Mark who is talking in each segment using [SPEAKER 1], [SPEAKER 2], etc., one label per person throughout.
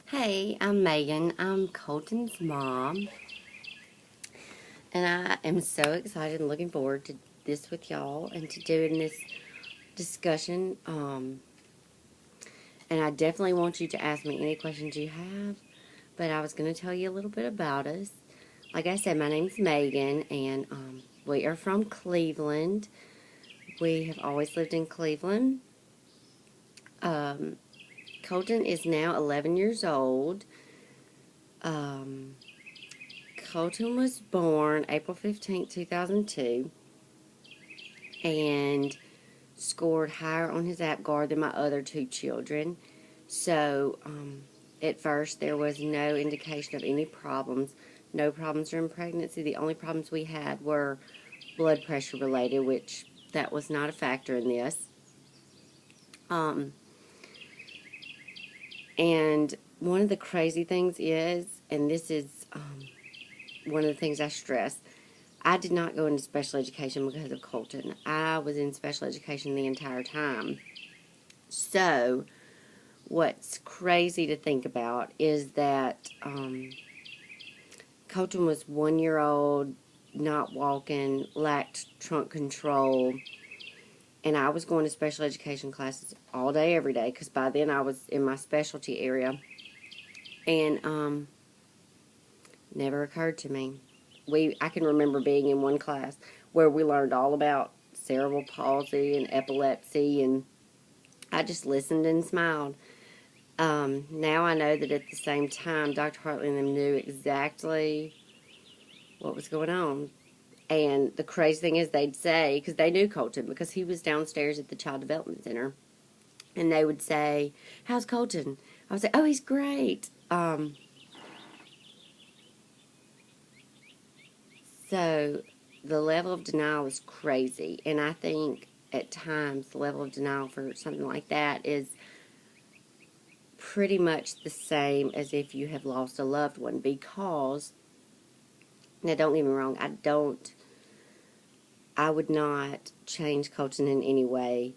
[SPEAKER 1] Hey, I'm Megan. I'm Colton's mom, and I am so excited and looking forward to this with y'all and to doing this discussion. And I definitely want you to ask me any questions you have, but I was going to tell you a little bit about us. Like I said, my name's Megan, and we are from Cleveland. We have always lived in Cleveland. Um, Colton is now 11 years old. Um, Colton was born April 15th, 2002, and scored higher on his APGAR than my other two children. So, at first, there was no indication of any problems. No problems during pregnancy. The only problems we had were blood pressure related, which that was not a factor in this. Um, and one of the crazy things is, and this is one of the things I stress, I did not go into special education because of Colton. I was in special education the entire time. So, what's crazy to think about is that Colton was 1 year old, not walking, lacked trunk control, and I was going to special education classes all day, every day, because by then I was in my specialty area, and never occurred to me. I can remember being in one class where we learned all about cerebral palsy and epilepsy, and I just listened and smiled. Now I know that at the same time, Dr. Hartley and them knew exactly what was going on. And the crazy thing is, they'd say, because they knew Colton, because he was downstairs at the Child Development Center, and they would say, "How's Colton?" I would say, "Oh, he's great." So the level of denial is crazy, and I think at times the level of denial for something like that is pretty much the same as if you have lost a loved one, because, now don't get me wrong, I would not change Colton in any way,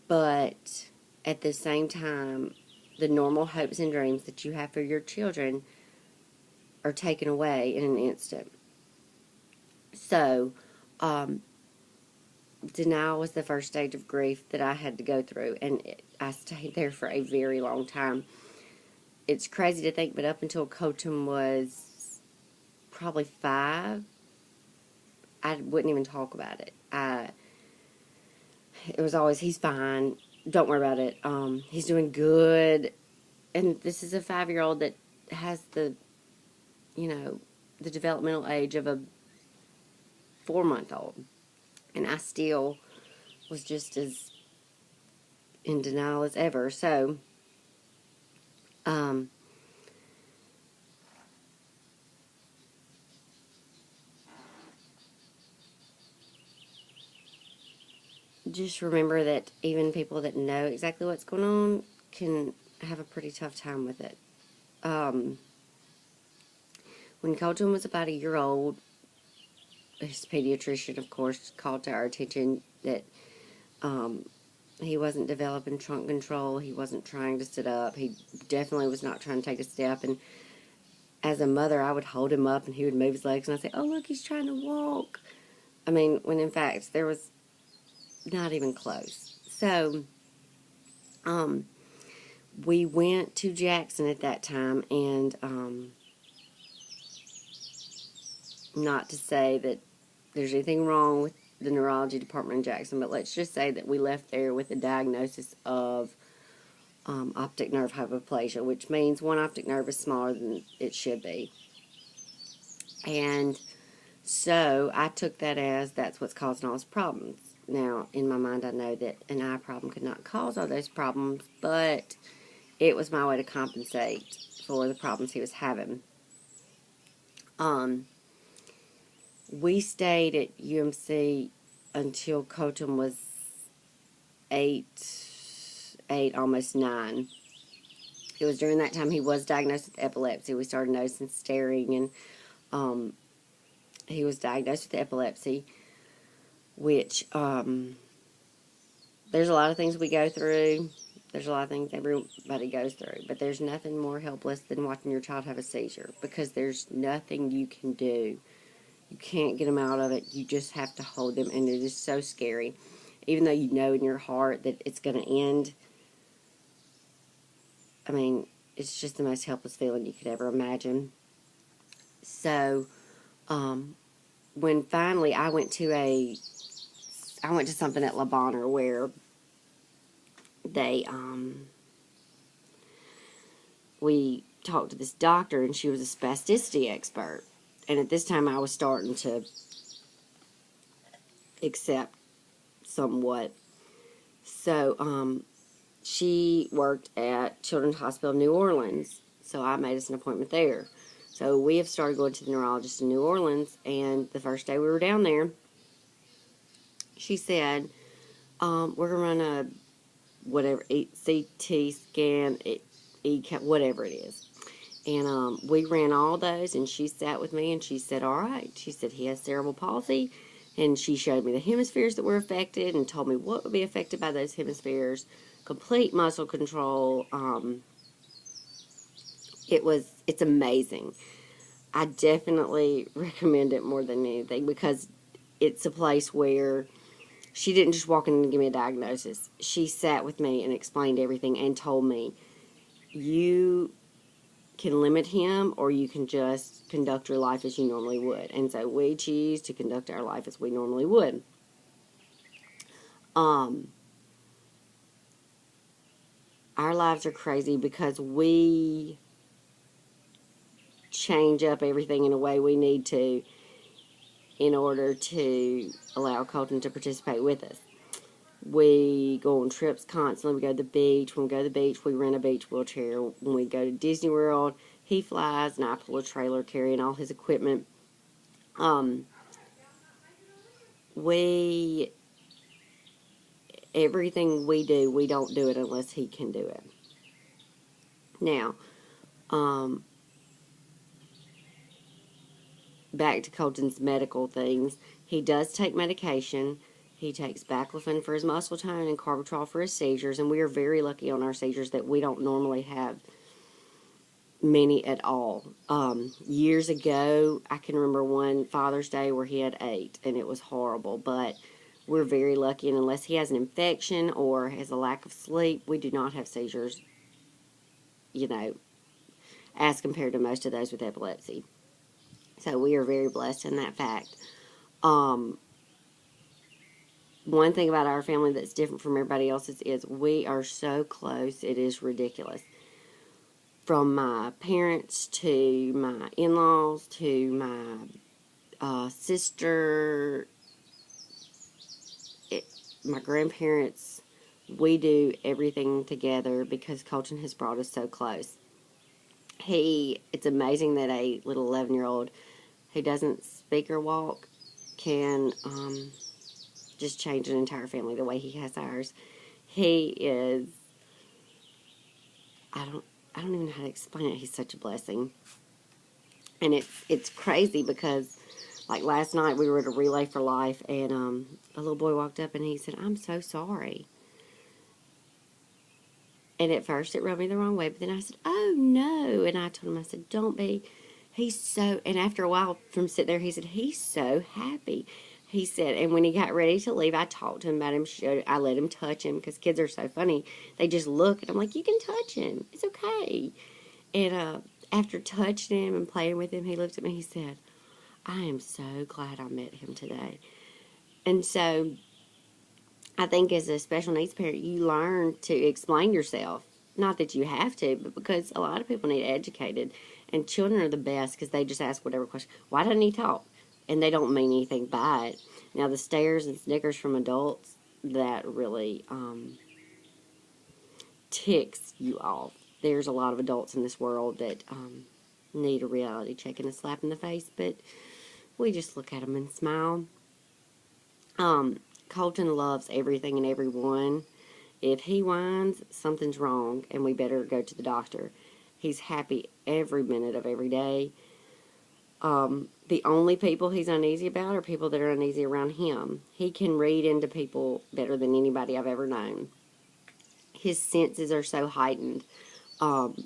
[SPEAKER 1] but at the same time, the normal hopes and dreams that you have for your children are taken away in an instant. So, um, denial was the first stage of grief that I had to go through, and I stayed there for a very long time. It's crazy to think, but up until Colton was probably 5, I wouldn't even talk about it. It was always, "He's fine. Don't worry about it. He's doing good." And this is a 5-year-old that has you know, the developmental age of a 4-month-old. And I still was just as in denial as ever. So, um, just remember that even people that know exactly what's going on can have a pretty tough time with it. Um, when Colton was about a year old, his pediatrician, of course, called to our attention that um, he wasn't developing trunk control. He wasn't trying to sit up. He definitely was not trying to take a step. And as a mother, I would hold him up and he would move his legs, and I'd say, "Oh, look, he's trying to walk." I mean, when in fact, there was not even close. So, um, we went to Jackson at that time, and not to say that there's anything wrong with the neurology department in Jackson, but let's just say that we left there with a diagnosis of optic nerve hypoplasia, which means one optic nerve is smaller than it should be. And so I took that as that's what's causing all his problems. Now, in my mind, I know that an eye problem could not cause all those problems, but it was my way to compensate for the problems he was having. Um, we stayed at UMC until Colton was 8, almost 9. It was during that time he was diagnosed with epilepsy. We started noticing staring, and he was diagnosed with epilepsy, which there's a lot of things we go through. There's a lot of things everybody goes through, but there's nothing more helpless than watching your child have a seizure, because there's nothing you can do. You can't get them out of it. You just have to hold them, and it is so scary. Even though you know in your heart that it's going to end, I mean, it's just the most helpless feeling you could ever imagine. So, when finally I went to something at La Bonheur where they, we talked to this doctor, and she was a spasticity expert. And at this time, I was starting to accept somewhat. So, she worked at Children's Hospital of New Orleans. So I made us an appointment there. So we have started going to the neurologist in New Orleans. And the first day we were down there, she said, we're going to run a whatever, CT scan, whatever it is. And we ran all those, and she sat with me, and she said, all right. She said, he has cerebral palsy. And she showed me the hemispheres that were affected and told me what would be affected by those hemispheres. Complete muscle control. It's amazing. I definitely recommend it more than anything, because it's a place where she didn't just walk in and give me a diagnosis. She sat with me and explained everything and told me, you can limit him, or you can just conduct your life as you normally would. And so we choose to conduct our life as we normally would. Our lives are crazy because we change up everything in a way we need to in order to allow Colton to participate with us. We go on trips constantly. We go to the beach. When we go to the beach, we rent a beach wheelchair. When we go to Disney World, he flies, and I pull a trailer carrying all his equipment. Everything we do, we don't do it unless he can do it. Now, back to Colton's medical things. He does take medication. He takes baclofen for his muscle tone and carbitrol for his seizures, and we are very lucky on our seizures that we don't normally have many at all. Years ago, I can remember one Father's Day where he had 8, and it was horrible, but we're very lucky, and unless he has an infection or has a lack of sleep, we do not have seizures, as compared to most of those with epilepsy. So we are very blessed in that fact. One thing about our family that's different from everybody else's is we are so close, it is ridiculous. From my parents to my in-laws to my sister, my grandparents, we do everything together because Colton has brought us so close. It's amazing that a little 11-year-old who doesn't speak or walk can just change an entire family the way he has ours. He is, I don't even know how to explain it. He's such a blessing. And it's crazy because, like last night, we were at a Relay for Life, and a little boy walked up and he said, I'm so sorry. And at first it rubbed me the wrong way, but then I said, oh no. And I told him, I said, don't be. And after a while from sitting there, he said, he's so happy. He said, and when he got ready to leave, I talked to him about him. I let him touch him because kids are so funny. They just look, and I'm like, you can touch him. It's okay. And after touching him and playing with him, he looked at me and he said, I am so glad I met him today. And so I think as a special needs parent, you learn to explain yourself. Not that you have to, but because a lot of people need educated. And children are the best because they just ask whatever question. Why doesn't he talk? And they don't mean anything by it. Now, the stares and snickers from adults, that really ticks you off. There's a lot of adults in this world that need a reality check and a slap in the face, but we just look at them and smile. Colton loves everything and everyone. If he whines, something's wrong, and we better go to the doctor. He's happy every minute of every day. The only people he's uneasy about are people that are uneasy around him. He can read into people better than anybody I've ever known. his senses are so heightened. And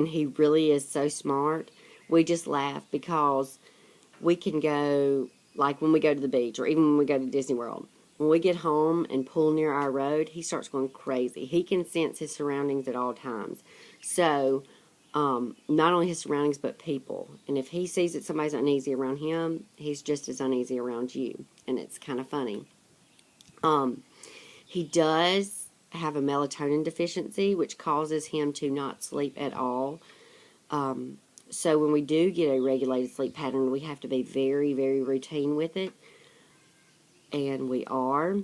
[SPEAKER 1] he really is so smart. We just laugh because we can go, like when we go to the beach or even when we go to Disney World. When we get home and pull near our road, he starts going crazy. He can sense his surroundings at all times. So, not only his surroundings, but people. And if he sees that somebody's uneasy around him, he's just as uneasy around you. And it's kind of funny. He does have a melatonin deficiency, which causes him to not sleep at all. So when we do get a regulated sleep pattern, we have to be very, very routine with it. And we are.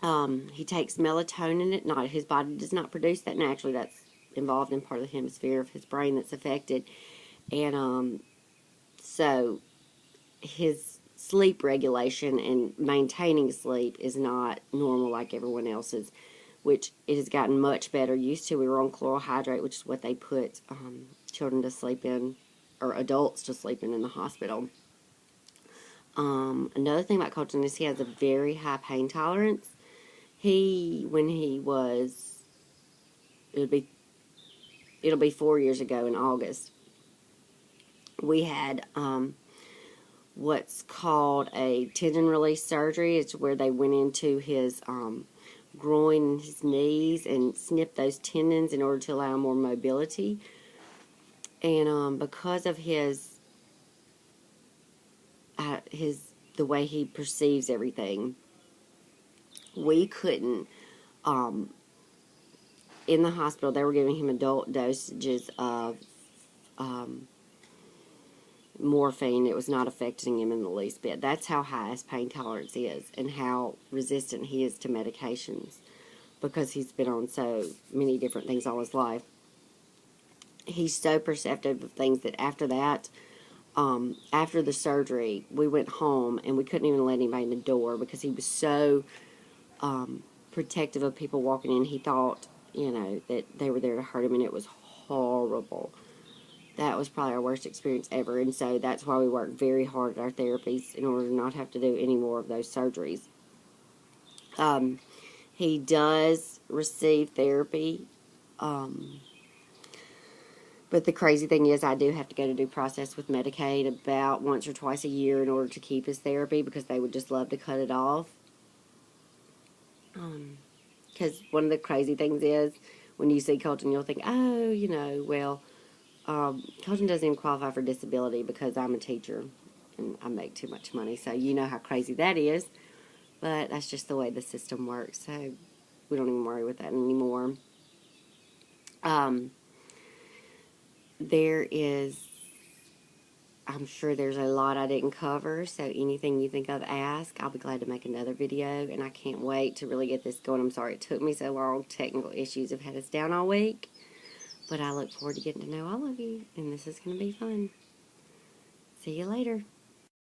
[SPEAKER 1] He takes melatonin at night. His body does not produce that naturally. That's involved in part of the hemisphere of his brain that's affected. And so his sleep regulation and maintaining sleep is not normal like everyone else's, which it has gotten much better used to. We were on chloral hydrate, which is what they put children to sleep in, or adults to sleep in the hospital. Another thing about Colton is he has a very high pain tolerance. When he was, it'll be 4 years ago in August, we had what's called a tendon release surgery. It's where they went into his groin and his knees and snipped those tendons in order to allow more mobility. And because of the way he perceives everything, we couldn't. In the hospital, they were giving him adult dosages of morphine. It was not affecting him in the least bit. That's how high his pain tolerance is and how resistant he is to medications, because he's been on so many different things all his life. He's so perceptive of things that after that, after the surgery, we went home and we couldn't even let anybody in the door because he was so protective of people walking in. He thought, that they were there to hurt him, and it was horrible. That was probably our worst experience ever, and so that's why we work very hard at our therapies in order to not have to do any more of those surgeries. He does receive therapy, but the crazy thing is I do have to go to due process with Medicaid about once or twice a year in order to keep his therapy, because they would just love to cut it off. Because one of the crazy things is, when you see Colton, you'll think, oh, Colton doesn't even qualify for disability because I'm a teacher and I make too much money. So you know how crazy that is. But that's just the way the system works. So we don't even worry with that anymore. I'm sure there's a lot I didn't cover. So anything you think of, ask. I'll be glad to make another video. And I can't wait to really get this going. I'm sorry it took me so long. Technical issues have had us down all week. But I look forward to getting to know all of you, and this is going to be fun. See you later.